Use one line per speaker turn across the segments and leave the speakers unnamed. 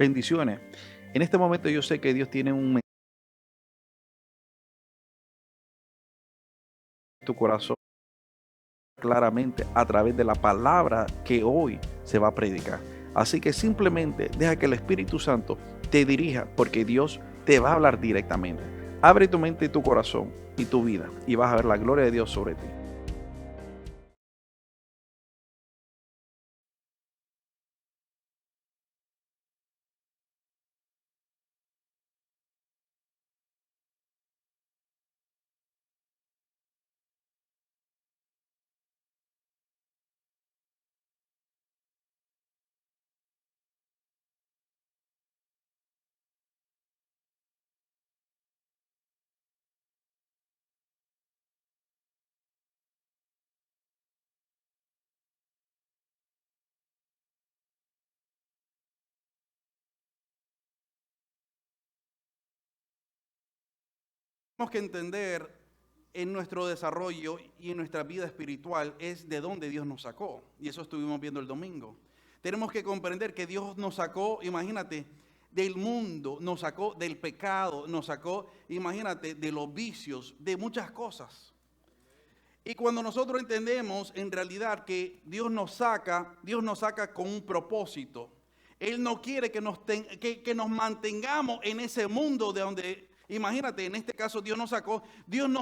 Bendiciones. En este momento yo sé que Dios tiene un mensaje en tu corazón claramente a través de la palabra que hoy se va a predicar. Así que simplemente deja que el Espíritu Santo te dirija porque Dios te va a hablar directamente. Abre tu mente y tu corazón y tu vida y vas a ver la gloria de Dios sobre ti.
Tenemos que entender en nuestro desarrollo y en nuestra vida espiritual es de dónde Dios nos sacó. Y eso estuvimos viendo el domingo. Tenemos que comprender que Dios nos sacó, imagínate, del mundo, nos sacó del pecado, nos sacó, imagínate, de los vicios, de muchas cosas. Y cuando nosotros entendemos en realidad que Dios nos saca con un propósito. Él no quiere que nos mantengamos en ese mundo de donde, imagínate, en este caso Dios nos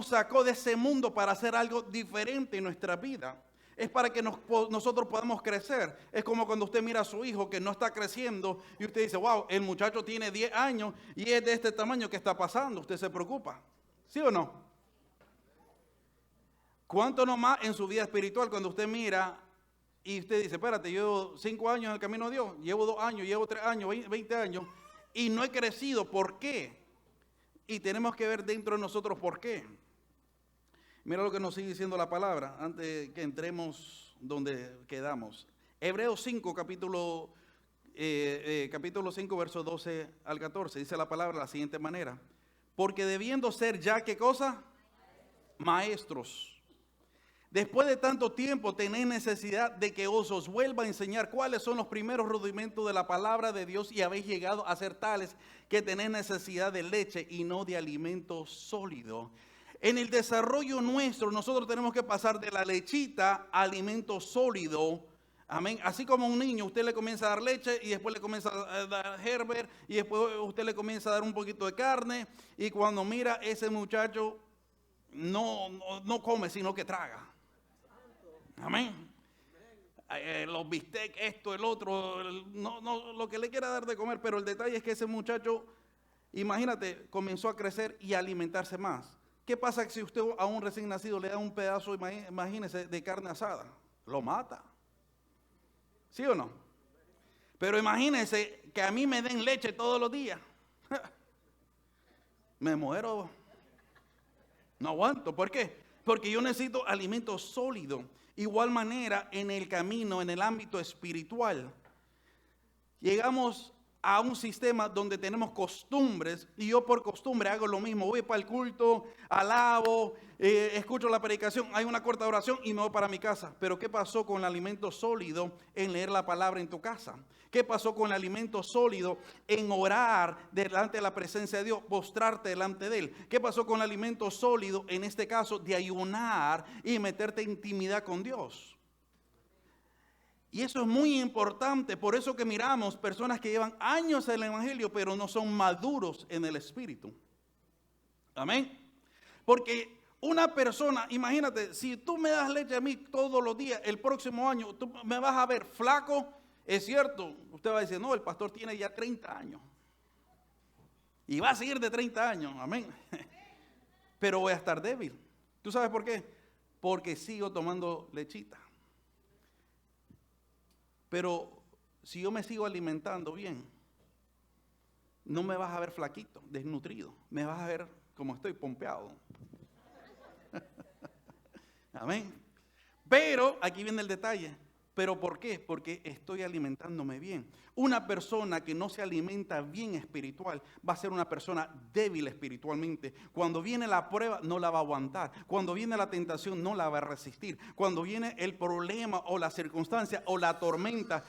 sacó de ese mundo para hacer algo diferente en nuestra vida. Es para que nosotros podamos crecer. Es como cuando usted mira a su hijo que no está creciendo y usted dice, wow, el muchacho tiene 10 años y es de este tamaño. ¿Que está pasando? Usted se preocupa. ¿Sí o no? ¿Cuánto nomás en su vida espiritual cuando usted mira y usted dice, espérate, yo llevo 5 años en el camino de Dios, llevo 2 años, llevo 3 años, 20 años y no he crecido? ¿Por qué? Y tenemos que ver dentro de nosotros por qué. Mira lo que nos sigue diciendo la palabra antes que entremos donde quedamos. Hebreos 5, capítulo 5, versos 12 al 14, dice la palabra de la siguiente manera. Porque debiendo ser ya, ¿qué cosa? Maestros. Después de tanto tiempo tenéis necesidad de que os vuelva a enseñar cuáles son los primeros rudimentos de la palabra de Dios y habéis llegado a ser tales que tenéis necesidad de leche y no de alimento sólido. En el desarrollo nuestro nosotros tenemos que pasar de la lechita a alimento sólido. Amén. Así como a un niño, usted le comienza a dar leche y después le comienza a dar Herbert y después usted le comienza a dar un poquito de carne y cuando mira ese muchacho no come sino que traga. Amén. Los bistec, esto, el otro, no, lo que le quiera dar de comer, pero el detalle es que ese muchacho, imagínate, comenzó a crecer y a alimentarse más. ¿Qué pasa si usted a un recién nacido le da un pedazo, imagínese, de carne asada? Lo mata. ¿Sí o no? Pero imagínese que a mí me den leche todos los días. Me muero. No aguanto. ¿Por qué? Porque yo necesito alimento sólido. Igual manera en el camino, en el ámbito espiritual. Llegamos a un sistema donde tenemos costumbres y yo por costumbre hago lo mismo. Voy para el culto, alabo, escucho la predicación, hay una corta oración y me voy para mi casa. Pero ¿qué pasó con el alimento sólido en leer la palabra en tu casa? ¿Qué pasó con el alimento sólido en orar delante de la presencia de Dios, postrarte delante de Él? ¿Qué pasó con el alimento sólido en este caso de ayunar y meterte en intimidad con Dios? Y eso es muy importante, por eso que miramos personas que llevan años en el Evangelio, pero no son maduros en el Espíritu. Amén. Porque una persona, imagínate, si tú me das leche a mí todos los días, el próximo año tú me vas a ver flaco, es cierto. Usted va a decir, no, el pastor tiene ya 30 años. Y va a seguir de 30 años, amén. Pero voy a estar débil. ¿Tú sabes por qué? Porque sigo tomando lechita. Pero si yo me sigo alimentando bien, no me vas a ver flaquito, desnutrido. Me vas a ver como estoy pompeado. Amén. Pero aquí viene el detalle. ¿Pero por qué? Porque estoy alimentándome bien. Una persona que no se alimenta bien espiritual va a ser una persona débil espiritualmente. Cuando viene la prueba no la va a aguantar. Cuando viene la tentación no la va a resistir. Cuando viene el problema o la circunstancia o la tormenta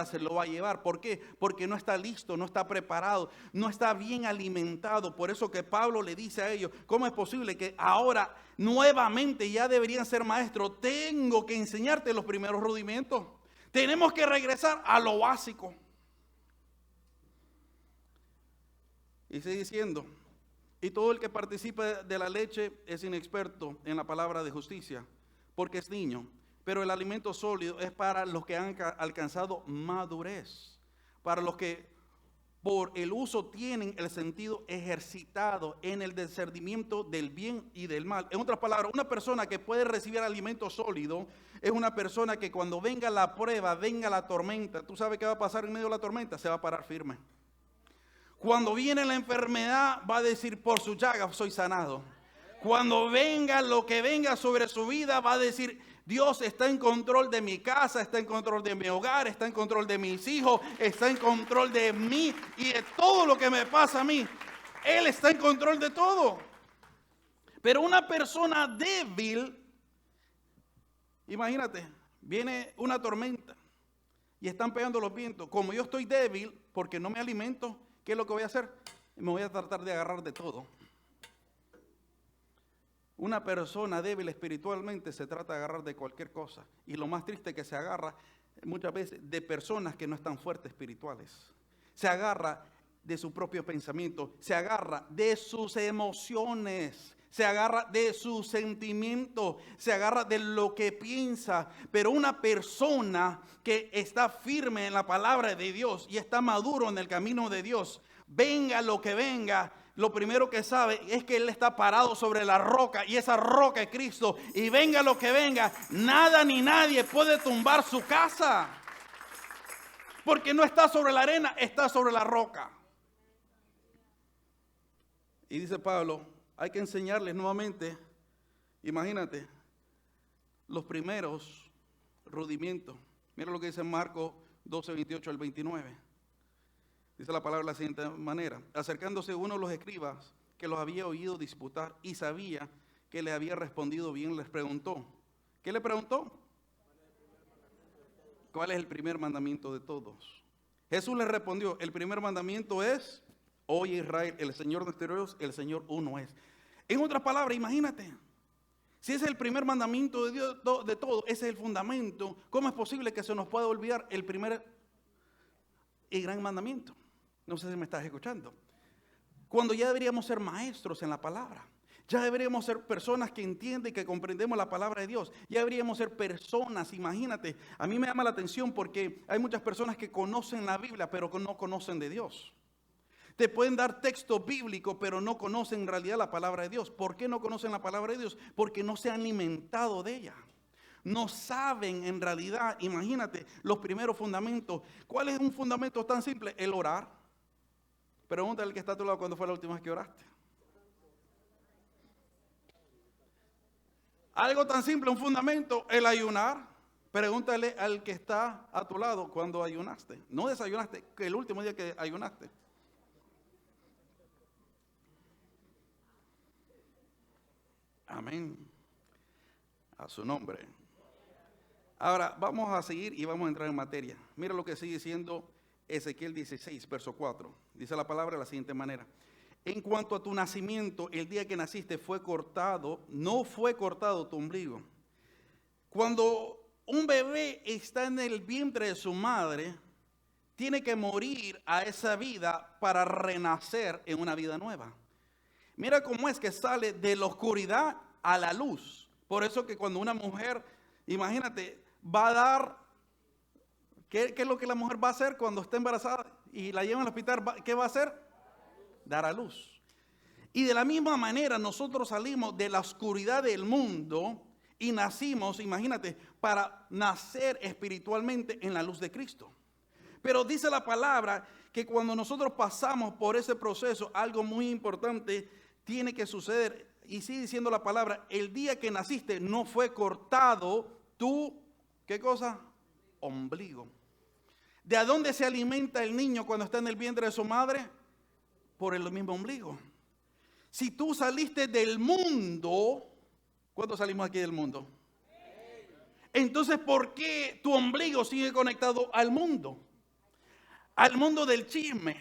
se lo va a llevar. ¿Por qué? Porque no está listo, no está preparado, no está bien alimentado. Por eso que Pablo le dice a ellos, ¿cómo es posible que ahora nuevamente ya deberían ser maestros? Tengo que enseñarte los primeros rudimentos. Tenemos que regresar a lo básico. Y sigue diciendo, y todo el que participa de la leche es inexperto en la palabra de justicia, porque es niño. Pero el alimento sólido es para los que han alcanzado madurez, para los que por el uso tienen el sentido ejercitado en el discernimiento del bien y del mal. En otras palabras, una persona que puede recibir alimento sólido es una persona que cuando venga la prueba, venga la tormenta, ¿tú sabes qué va a pasar en medio de la tormenta? Se va a parar firme. Cuando viene la enfermedad, va a decir, por su llaga soy sanado. Cuando venga lo que venga sobre su vida, va a decir, Dios está en control de mi casa, está en control de mi hogar, está en control de mis hijos, está en control de mí y de todo lo que me pasa a mí. Él está en control de todo. Pero una persona débil, imagínate, viene una tormenta y están pegando los vientos. Como yo estoy débil porque no me alimento, ¿qué es lo que voy a hacer? Me voy a tratar de agarrar de todo. Una persona débil espiritualmente se trata de agarrar de cualquier cosa. Y lo más triste es que se agarra muchas veces de personas que no están fuertes espirituales. Se agarra de su propio pensamiento, se agarra de sus emociones, se agarra de sus sentimientos, se agarra de lo que piensa. Pero una persona que está firme en la palabra de Dios y está maduro en el camino de Dios, venga lo que venga, lo primero que sabe es que Él está parado sobre la roca y esa roca es Cristo. Y venga lo que venga, nada ni nadie puede tumbar su casa. Porque no está sobre la arena, está sobre la roca. Y dice Pablo, hay que enseñarles nuevamente, imagínate, los primeros rudimentos. Mira lo que dice Marcos 12, 28 al 29. Dice la palabra de la siguiente manera: acercándose uno de los escribas que los había oído disputar y sabía que le había respondido bien, les preguntó. ¿Qué le preguntó? ¿Cuál es el primer mandamiento de todos? Jesús le respondió, el primer mandamiento es, oye Israel, el Señor nuestro Dios, el Señor uno es. En otras palabras, imagínate, si ese es el primer mandamiento de Dios, de todo, ese es el fundamento, ¿cómo es posible que se nos pueda olvidar el primer y gran mandamiento? No sé si me estás escuchando. Cuando ya deberíamos ser maestros en la palabra. Ya deberíamos ser personas que entienden y que comprendemos la palabra de Dios. Ya deberíamos ser personas, imagínate. A mí me llama la atención porque hay muchas personas que conocen la Biblia, pero que no conocen de Dios. Te pueden dar texto bíblico, pero no conocen en realidad la palabra de Dios. ¿Por qué no conocen la palabra de Dios? Porque no se han alimentado de ella. No saben en realidad, imagínate, los primeros fundamentos. ¿Cuál es un fundamento tan simple? El orar. Pregúntale al que está a tu lado cuándo fue la última vez que oraste. Algo tan simple, un fundamento, el ayunar. Pregúntale al que está a tu lado cuándo ayunaste. No desayunaste, que el último día que ayunaste. Amén. A su nombre. Ahora vamos a seguir y vamos a entrar en materia. Mira lo que sigue diciendo Ezequiel 16, verso 4. Dice la palabra de la siguiente manera. En cuanto a tu nacimiento, el día que naciste fue cortado, no fue cortado tu ombligo. Cuando un bebé está en el vientre de su madre, tiene que morir a esa vida para renacer en una vida nueva. Mira cómo es que sale de la oscuridad a la luz. Por eso que cuando una mujer, imagínate, va a dar, ¿qué es lo que la mujer va a hacer cuando está embarazada y la llevan al hospital? ¿Qué va a hacer? Dar a luz. Y de la misma manera nosotros salimos de la oscuridad del mundo y nacimos, imagínate, para nacer espiritualmente en la luz de Cristo. Pero dice la palabra que cuando nosotros pasamos por ese proceso, algo muy importante tiene que suceder. Y sigue diciendo la palabra, el día que naciste no fue cortado tu ¿Qué cosa? Ombligo. ¿De a dónde se alimenta el niño cuando está en el vientre de su madre? Por el mismo ombligo. Si tú saliste del mundo, ¿cuántos salimos aquí del mundo? Entonces, ¿por qué tu ombligo sigue conectado al mundo? Al mundo del chisme,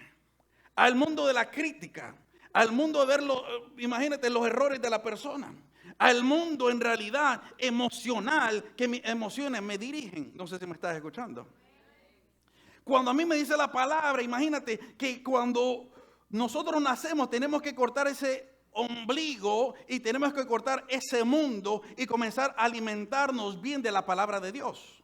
al mundo de la crítica, al mundo de ver, imagínate, los errores de la persona, al mundo en realidad emocional, que mis emociones me dirigen. No sé si me estás escuchando. Cuando a mí me dice la palabra, imagínate que cuando nosotros nacemos tenemos que cortar ese ombligo y tenemos que cortar ese mundo y comenzar a alimentarnos bien de la palabra de Dios.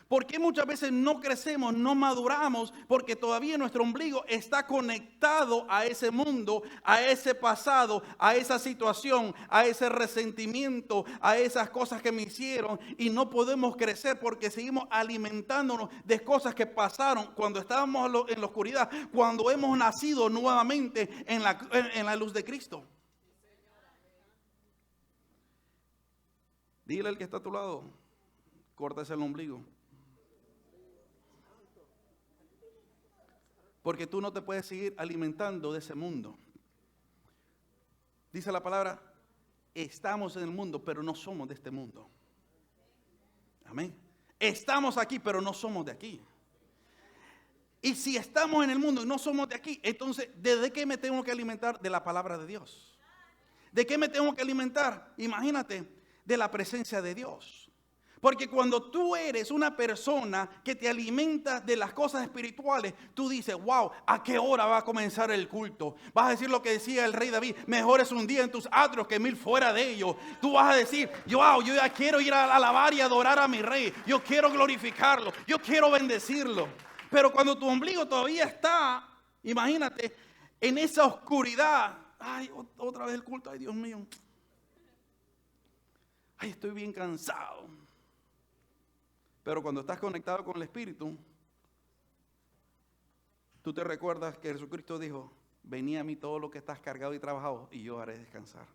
Porque muchas veces no crecemos, no maduramos, porque todavía nuestro ombligo está conectado a ese mundo, a ese pasado, a esa situación, a ese resentimiento, a esas cosas que me hicieron, y no podemos crecer porque seguimos alimentándonos de cosas que pasaron cuando estábamos en la oscuridad, cuando hemos nacido nuevamente en la luz de Cristo. Dile al que está a tu lado, córtese el ombligo. Porque tú no te puedes seguir alimentando de ese mundo. Dice la palabra, estamos en el mundo, pero no somos de este mundo. Amén. Estamos aquí, pero no somos de aquí. Y si estamos en el mundo y no somos de aquí, entonces, ¿de qué me tengo que alimentar? De la palabra de Dios. ¿De qué me tengo que alimentar? Imagínate, de la presencia de Dios. Porque cuando tú eres una persona que te alimenta de las cosas espirituales, tú dices, wow, ¿a qué hora va a comenzar el culto? Vas a decir lo que decía el rey David, mejor es un día en tus atrios que 1000 fuera de ellos. Tú vas a decir, wow, yo ya quiero ir a alabar y adorar a mi rey. Yo quiero glorificarlo, yo quiero bendecirlo. Pero cuando tu ombligo todavía está, imagínate, en esa oscuridad. Ay, otra vez el culto, ay Dios mío. Ay, estoy bien cansado. Pero cuando estás conectado con el Espíritu, tú te recuerdas que Jesucristo dijo, venid a mí todo lo que estás cargado y trabajado y yo haré descansar.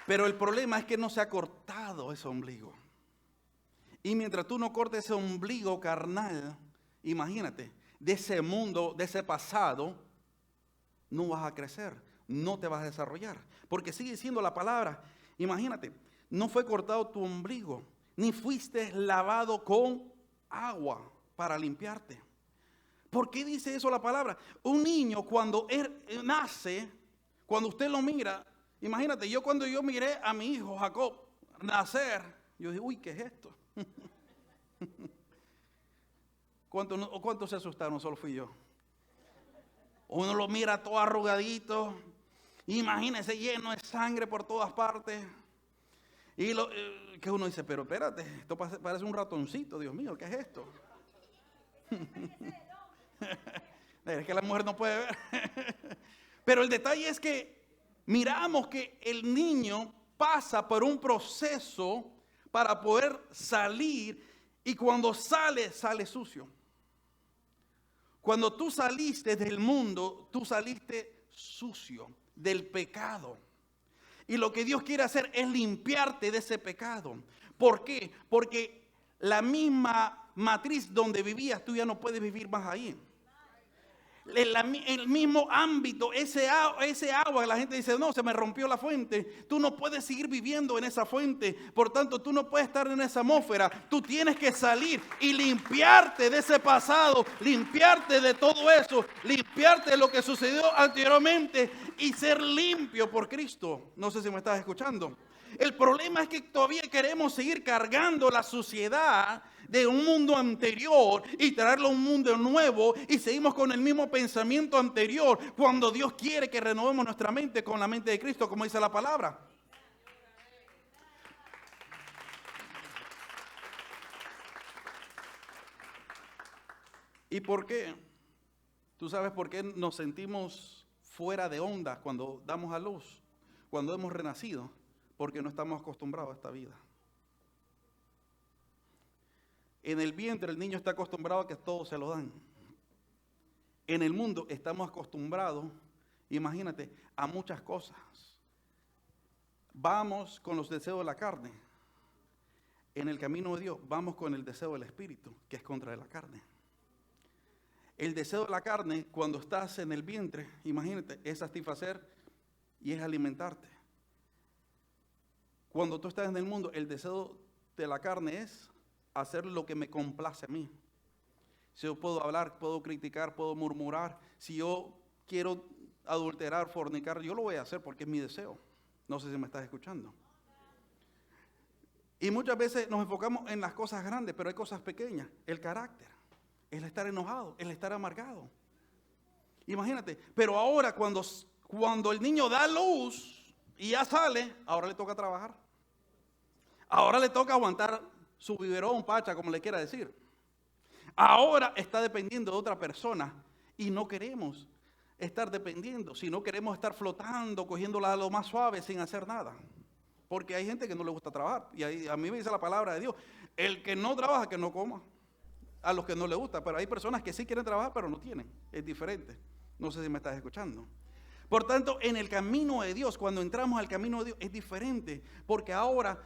Pero el problema es que no se ha cortado ese ombligo. Y mientras tú no cortes ese ombligo carnal, imagínate, de ese mundo, de ese pasado, no vas a crecer, no te vas a desarrollar. Porque sigue diciendo la palabra, imagínate, no fue cortado tu ombligo, ni fuiste lavado con agua para limpiarte. ¿Por qué dice eso la palabra? Un niño cuando él nace, cuando usted lo mira, imagínate, cuando yo miré a mi hijo Jacob nacer, yo dije, uy, ¿qué es esto? ¿Cuántos se asustaron? Solo fui yo. Uno lo mira todo arrugadito, imagínese lleno de sangre por todas partes. Y que uno dice, pero espérate, esto parece un ratoncito, Dios mío, ¿qué es esto? Es que la mujer no puede ver. Pero el detalle es que miramos que el niño pasa por un proceso para poder salir, y cuando sale sucio. Cuando tú saliste del mundo, tú saliste sucio del pecado. Y lo que Dios quiere hacer es limpiarte de ese pecado. ¿Por qué? Porque la misma matriz donde vivías, tú ya no puedes vivir más ahí. El mismo ámbito, ese agua, la gente dice, no, se me rompió la fuente. Tú no puedes seguir viviendo en esa fuente. Por tanto, tú no puedes estar en esa atmósfera. Tú tienes que salir y limpiarte de ese pasado, limpiarte de todo eso, limpiarte de lo que sucedió anteriormente y ser limpio por Cristo. No sé si me estás escuchando. El problema es que todavía queremos seguir cargando la suciedad de un mundo anterior y traerlo a un mundo nuevo, y seguimos con el mismo pensamiento anterior cuando Dios quiere que renovemos nuestra mente con la mente de Cristo, como dice la palabra. ¿Y por qué? ¿Tú sabes por qué nos sentimos fuera de onda cuando damos a luz, cuando hemos renacido? Porque no estamos acostumbrados a esta vida. En el vientre el niño está acostumbrado a que todo se lo dan. En el mundo estamos acostumbrados, imagínate, a muchas cosas. vamos con los deseos de la carne. En el camino de Dios vamos con el deseo del Espíritu, que es contra de la carne. El deseo de la carne, cuando estás en el vientre, imagínate, es satisfacer y es alimentarte. Cuando tú estás en el mundo, el deseo de la carne es hacer lo que me complace a mí. Si yo puedo hablar, puedo criticar, puedo murmurar, si yo quiero adulterar, fornicar, yo lo voy a hacer porque es mi deseo. No sé si me estás escuchando. Y muchas veces nos enfocamos en las cosas grandes, pero hay cosas pequeñas. El carácter, el estar enojado, el estar amargado. Imagínate, pero ahora cuando el niño da luz y ya sale, ahora le toca trabajar. Ahora le toca aguantar su biberón, pacha, como le quiera decir. Ahora está dependiendo de otra persona y no queremos estar dependiendo, sino queremos estar flotando, cogiéndola a lo más suave sin hacer nada. Porque hay gente que no le gusta trabajar. Y ahí, a mí me dice la palabra de Dios, el que no trabaja, que no coma. A los que no les gusta. Pero hay personas que sí quieren trabajar, pero no tienen. Es diferente. No sé si me estás escuchando. Por tanto, en el camino de Dios, cuando entramos al camino de Dios, es diferente. Porque ahora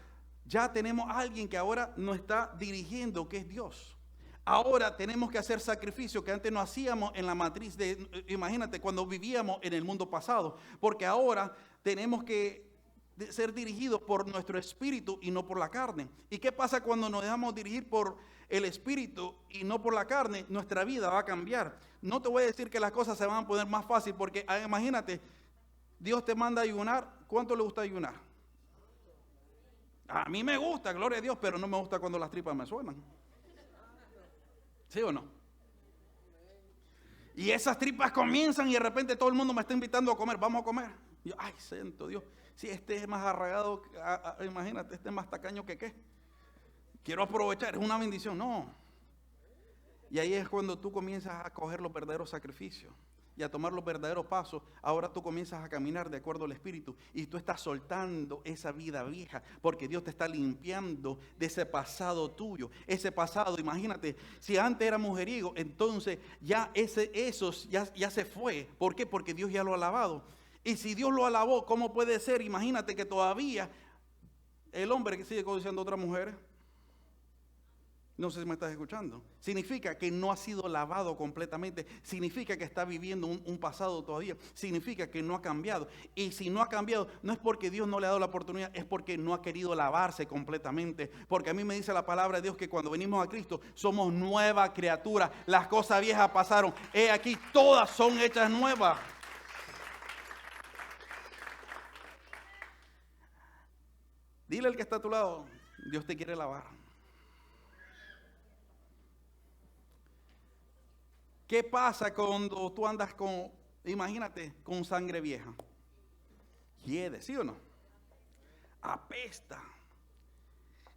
ya tenemos a alguien que ahora nos está dirigiendo, que es Dios. Ahora tenemos que hacer sacrificios que antes no hacíamos en la matriz de, imagínate, cuando vivíamos en el mundo pasado. Porque ahora tenemos que ser dirigidos por nuestro espíritu y no por la carne. ¿Y qué pasa cuando nos dejamos dirigir por el espíritu y no por la carne? Nuestra vida va a cambiar. No te voy a decir que las cosas se van a poner más fácil porque imagínate, Dios te manda a ayunar. ¿Cuánto le gusta ayunar? A mí me gusta, gloria a Dios, pero no me gusta cuando las tripas me suenan. ¿Sí o no? Y esas tripas comienzan y de repente todo el mundo me está invitando a comer. Vamos a comer. Y yo, ay, santo Dios. Si este es más arraigado, imagínate, este es más tacaño que qué. Quiero aprovechar, es una bendición. No. Y ahí es cuando tú comienzas a coger los verdaderos sacrificios y a tomar los verdaderos pasos. Ahora tú comienzas a caminar de acuerdo al Espíritu y tú estás soltando esa vida vieja porque Dios te está limpiando de ese pasado tuyo. Ese pasado, imagínate, si antes era mujeriego, entonces ya eso ya se fue. ¿Por qué? Porque Dios ya lo ha lavado. Y si Dios lo alabó, ¿cómo puede ser? Imagínate que todavía el hombre que sigue codiciando a otras mujeres. No sé si me estás escuchando. Significa que no ha sido lavado completamente. Significa que está viviendo un pasado todavía. Significa que no ha cambiado. Y si no ha cambiado, no es porque Dios no le ha dado la oportunidad, es porque no ha querido lavarse completamente. Porque a mí me dice la palabra de Dios que cuando venimos a Cristo somos nueva criatura. Las cosas viejas pasaron. He aquí, todas son hechas nuevas. Dile al que está a tu lado, Dios te quiere lavar. ¿Qué pasa cuando tú andas imagínate, con sangre vieja? Hiede, ¿sí o no? Apesta.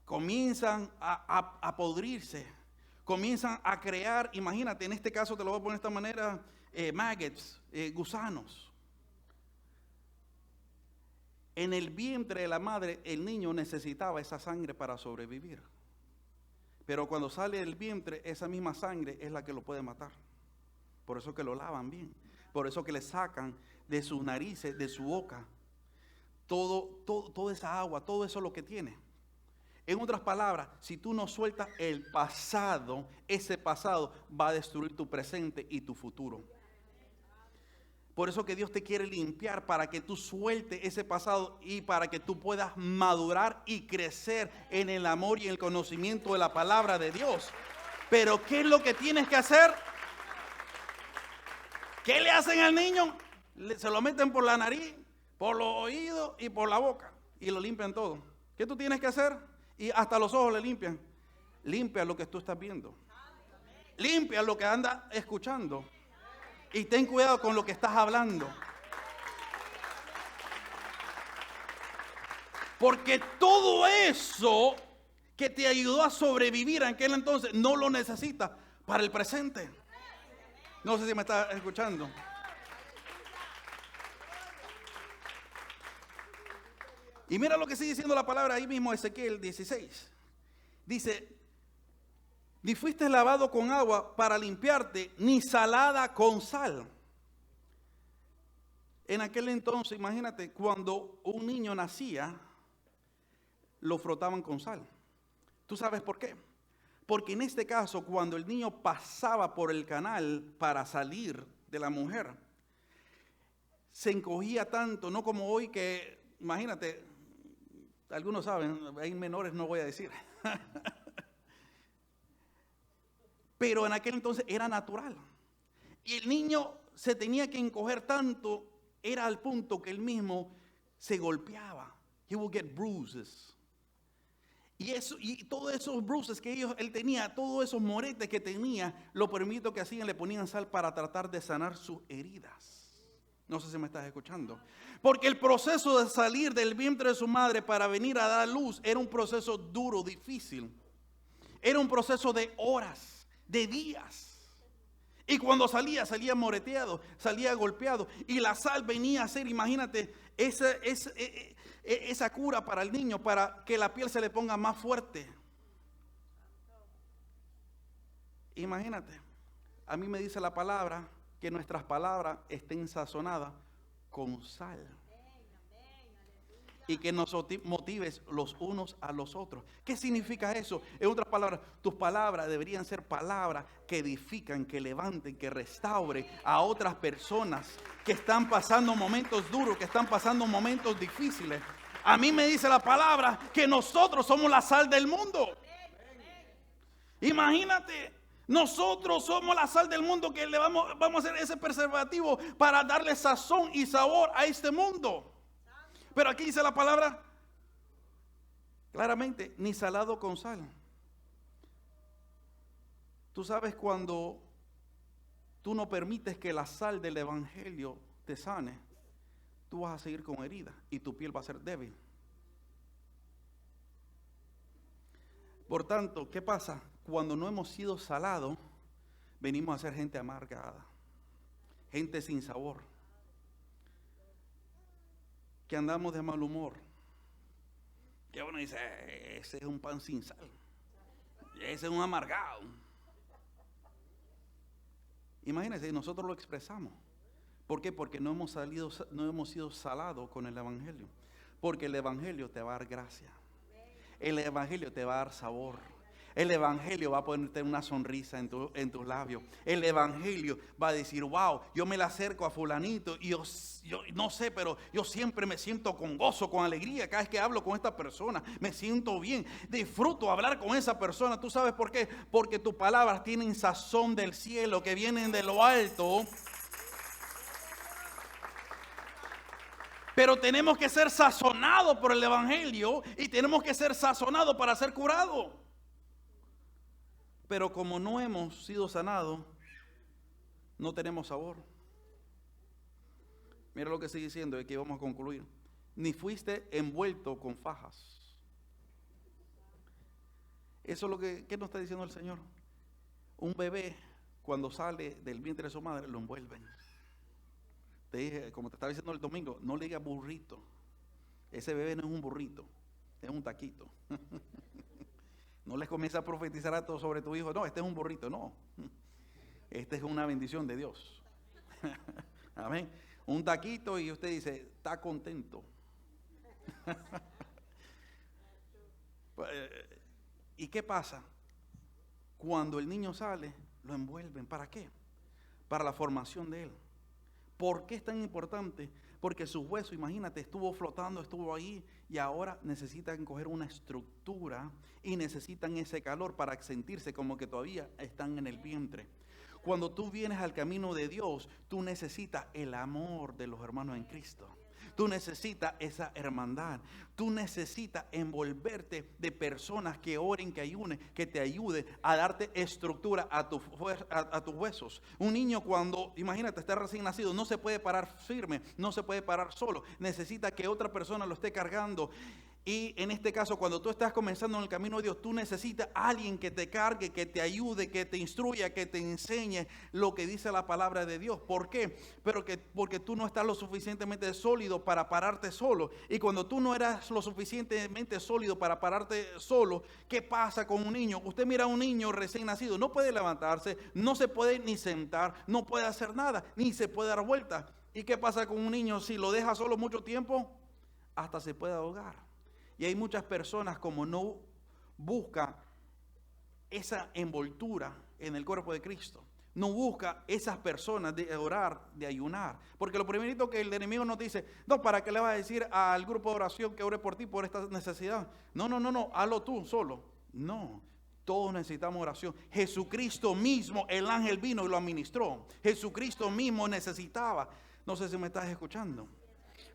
Comienzan a podrirse. Comienzan a crear, imagínate, en este caso te lo voy a poner de esta manera, maggots, gusanos. En el vientre de la madre, el niño necesitaba esa sangre para sobrevivir. Pero cuando sale del vientre, esa misma sangre es la que lo puede matar. Por eso que lo lavan bien. Por eso que le sacan de sus narices, de su boca, toda esa agua, todo eso lo que tiene. En otras palabras, si tú no sueltas el pasado, ese pasado va a destruir tu presente y tu futuro. Por eso que Dios te quiere limpiar para que tú sueltes ese pasado y para que tú puedas madurar y crecer en el amor y en el conocimiento de la palabra de Dios. Pero ¿qué es lo que tienes que hacer? ¿Qué le hacen al niño? Se lo meten por la nariz, por los oídos y por la boca y lo limpian todo. ¿Qué tú tienes que hacer? Y hasta los ojos le limpian. Limpia lo que tú estás viendo. Limpia lo que andas escuchando. Y ten cuidado con lo que estás hablando. Porque todo eso que te ayudó a sobrevivir en aquel entonces, no lo necesitas para el presente. No sé si me estás escuchando. Y mira lo que sigue diciendo la palabra ahí mismo, Ezequiel 16. Dice, ni fuiste lavado con agua para limpiarte, ni salada con sal. En aquel entonces, imagínate, cuando un niño nacía, lo frotaban con sal. ¿Tú sabes por qué? Porque en este caso, cuando el niño pasaba por el canal para salir de la mujer, se encogía tanto, no como hoy que, imagínate, algunos saben, hay menores, no voy a decir. Pero en aquel entonces era natural. Y el niño se tenía que encoger tanto, era al punto que él mismo se golpeaba. He would get bruises. Y todos esos bruises que él tenía, todos esos moretes que tenía, lo primero que hacían, le ponían sal para tratar de sanar sus heridas. No sé si me estás escuchando. Porque el proceso de salir del vientre de su madre para venir a dar luz era un proceso duro, difícil. Era un proceso de horas, de días. Y cuando salía moreteado, salía golpeado. Y la sal venía a ser, imagínate, esa cura para el niño, para que la piel se le ponga más fuerte. Imagínate, a mí me dice la palabra que nuestras palabras estén sazonadas con sal. Y que nos motives los unos a los otros. ¿Qué significa eso? En otras palabras, tus palabras deberían ser palabras que edifican, que levanten, que restauren a otras personas que están pasando momentos duros, que están pasando momentos difíciles. A mí me dice la palabra que nosotros somos la sal del mundo. Imagínate, nosotros somos la sal del mundo que le vamos a hacer ese preservativo para darle sazón y sabor a este mundo. Pero aquí dice la palabra claramente, ni salado con sal. Tú sabes, cuando tú no permites que la sal del evangelio te sane, tú vas a seguir con heridas y tu piel va a ser débil. Por tanto, ¿qué pasa? Cuando no hemos sido salados, venimos a ser gente amargada, gente sin sabor, que andamos de mal humor, que uno dice, ese es un pan sin sal, ese es un amargado. Imagínense, nosotros lo expresamos. ¿Por qué? Porque no hemos sido salados con el evangelio. Porque el evangelio te va a dar gracia, el evangelio te va a dar sabor. El evangelio va a ponerte una sonrisa en tus labios. El evangelio va a decir, wow, yo me le acerco a fulanito y yo no sé, pero yo siempre me siento con gozo, con alegría. Cada vez que hablo con esta persona, me siento bien. Disfruto hablar con esa persona. ¿Tú sabes por qué? Porque tus palabras tienen sazón del cielo, que vienen de lo alto. Pero tenemos que ser sazonados por el evangelio y tenemos que ser sazonados para ser curados. Pero como no hemos sido sanados, no tenemos sabor. Mira lo que sigue diciendo, y aquí vamos a concluir. Ni fuiste envuelto con fajas. Eso es lo que ¿qué nos está diciendo el Señor? Un bebé, cuando sale del vientre de su madre, lo envuelven. Te dije, como te estaba diciendo el domingo, no le digas burrito. Ese bebé no es un burrito, es un taquito. No les comienza a profetizar a todos sobre tu hijo. No, este es un burrito, no. Este es una bendición de Dios. Amén. Un taquito y usted dice, está contento. ¿Y qué pasa? Cuando el niño sale, lo envuelven. ¿Para qué? Para la formación de él. ¿Por qué es tan importante? Porque sus huesos, imagínate, estuvo flotando, estuvo ahí y ahora necesitan coger una estructura y necesitan ese calor para sentirse como que todavía están en el vientre. Cuando tú vienes al camino de Dios, tú necesitas el amor de los hermanos en Cristo. Tú necesitas esa hermandad. Tú necesitas envolverte de personas que oren, que ayunen, que te ayuden a darte estructura a tus huesos. Un niño, cuando, imagínate, está recién nacido, no se puede parar firme, no se puede parar solo. Necesita que otra persona lo esté cargando. Y en este caso, cuando tú estás comenzando en el camino de Dios, tú necesitas a alguien que te cargue, que te ayude, que te instruya, que te enseñe lo que dice la palabra de Dios. ¿Por qué? Porque tú no estás lo suficientemente sólido para pararte solo. Y cuando tú no eras lo suficientemente sólido para pararte solo, ¿qué pasa con un niño? Usted mira a un niño recién nacido, no puede levantarse, no se puede ni sentar, no puede hacer nada, ni se puede dar vuelta. ¿Y qué pasa con un niño si lo deja solo mucho tiempo? Hasta se puede ahogar. Y hay muchas personas como no buscan esa envoltura en el cuerpo de Cristo. No busca esas personas de orar, de ayunar. Porque lo primerito que el enemigo nos dice, no, ¿para qué le vas a decir al grupo de oración que ore por ti por esta necesidad? No, hazlo tú solo. No, todos necesitamos oración. Jesucristo mismo, el ángel vino y lo administró. Jesucristo mismo necesitaba. No sé si me estás escuchando.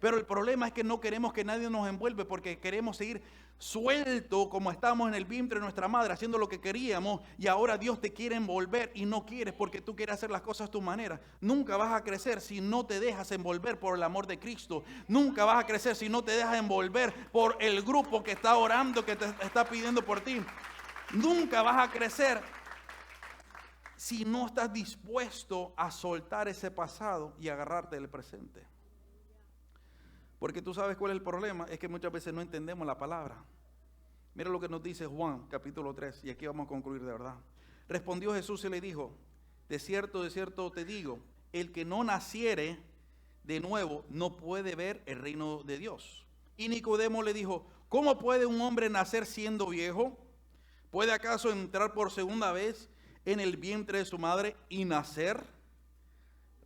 Pero el problema es que no queremos que nadie nos envuelve porque queremos seguir suelto como estamos en el vientre de nuestra madre haciendo lo que queríamos, y ahora Dios te quiere envolver y no quieres porque tú quieres hacer las cosas a tu manera. Nunca vas a crecer si no te dejas envolver por el amor de Cristo. Nunca vas a crecer si no te dejas envolver por el grupo que está orando, que te está pidiendo por ti. Nunca vas a crecer si no estás dispuesto a soltar ese pasado y agarrarte del presente. Porque tú sabes cuál es el problema, es que muchas veces no entendemos la palabra. Mira lo que nos dice Juan capítulo 3, y aquí vamos a concluir de verdad. Respondió Jesús y le dijo, de cierto te digo, el que no naciere de nuevo no puede ver el reino de Dios. Y Nicodemo le dijo, ¿cómo puede un hombre nacer siendo viejo? ¿Puede acaso entrar por segunda vez en el vientre de su madre y nacer?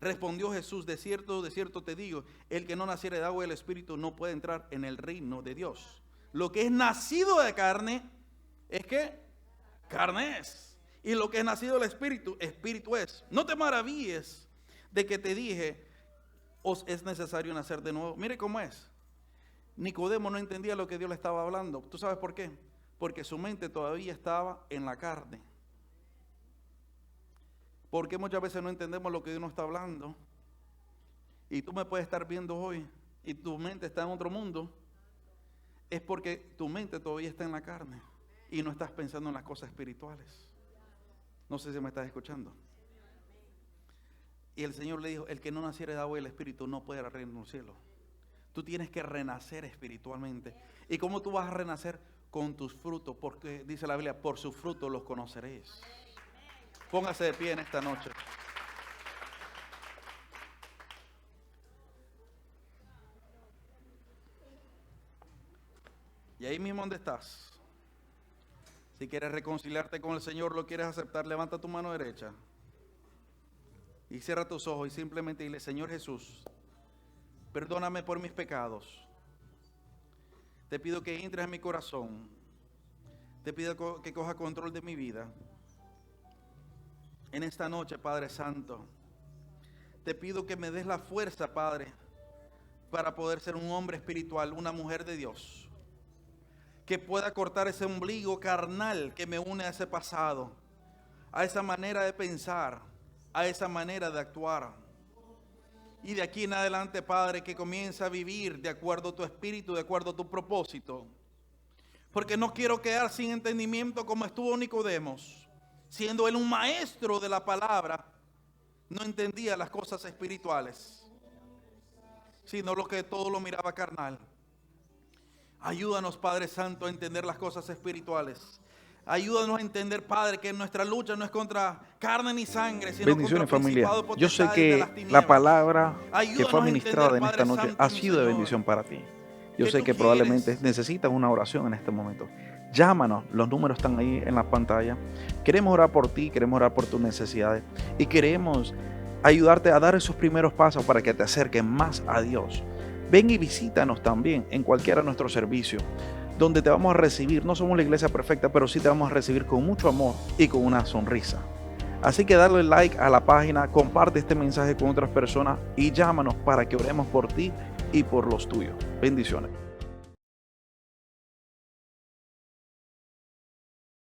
Respondió Jesús, de cierto te digo, el que no naciere de agua y del Espíritu no puede entrar en el reino de Dios. Lo que es nacido de carne, ¿es qué? Carne es. Y lo que es nacido del Espíritu, Espíritu es. No te maravilles de que te dije, os es necesario nacer de nuevo. Mire cómo es. Nicodemo no entendía lo que Dios le estaba hablando. ¿Tú sabes por qué? Porque su mente todavía estaba en la carne. Porque muchas veces no entendemos lo que Dios nos está hablando. Y tú me puedes estar viendo hoy y tu mente está en otro mundo. Es porque tu mente todavía está en la carne y no estás pensando en las cosas espirituales. No sé si me estás escuchando. Y el Señor le dijo, el que no naciere de agua y el Espíritu no puede reinar en los cielos. Tú tienes que renacer espiritualmente. ¿Y cómo tú vas a renacer? Con tus frutos, porque dice la Biblia, por sus frutos los conoceréis. Póngase de pie en esta noche. Y ahí mismo donde estás, si quieres reconciliarte con el Señor, lo quieres aceptar, levanta tu mano derecha y cierra tus ojos y simplemente dile, Señor Jesús, perdóname por mis pecados. Te pido que entres en mi corazón. Te pido que coja control de mi vida. En esta noche, Padre Santo, te pido que me des la fuerza, Padre, para poder ser un hombre espiritual, una mujer de Dios, que pueda cortar ese ombligo carnal que me une a ese pasado, a esa manera de pensar, a esa manera de actuar. Y de aquí en adelante, Padre, que comience a vivir de acuerdo a tu espíritu, de acuerdo a tu propósito. Porque no quiero quedar sin entendimiento como estuvo Nicodemos. Siendo él un maestro de la palabra, no entendía las cosas espirituales, sino lo que todo lo miraba carnal. Ayúdanos, Padre Santo, a entender las cosas espirituales. Ayúdanos a entender, Padre, que nuestra lucha no es contra carne ni sangre, sino
bendiciones,
contra
familia.
principados,
Yo sé
potestades de las
que
tinieblas.
la palabra que
Ayúdanos
fue
a
ministrada
entender,
en esta
Padre
noche
Santo,
ha
mi
sido de
Señor,
bendición para ti. Yo
que
sé
tú
que probablemente
quieres.
necesitas una oración en este momento. Llámanos, los números están ahí en la pantalla. Queremos orar por ti, queremos orar por tus necesidades y queremos ayudarte a dar esos primeros pasos para que te acerques más a Dios. Ven y visítanos también en cualquiera de nuestros servicios, donde te vamos a recibir. No somos la iglesia perfecta, pero sí te vamos a recibir con mucho amor y con una sonrisa. Así que dale like a la página, comparte este mensaje con otras personas y llámanos para que oremos por ti y por los tuyos. Bendiciones.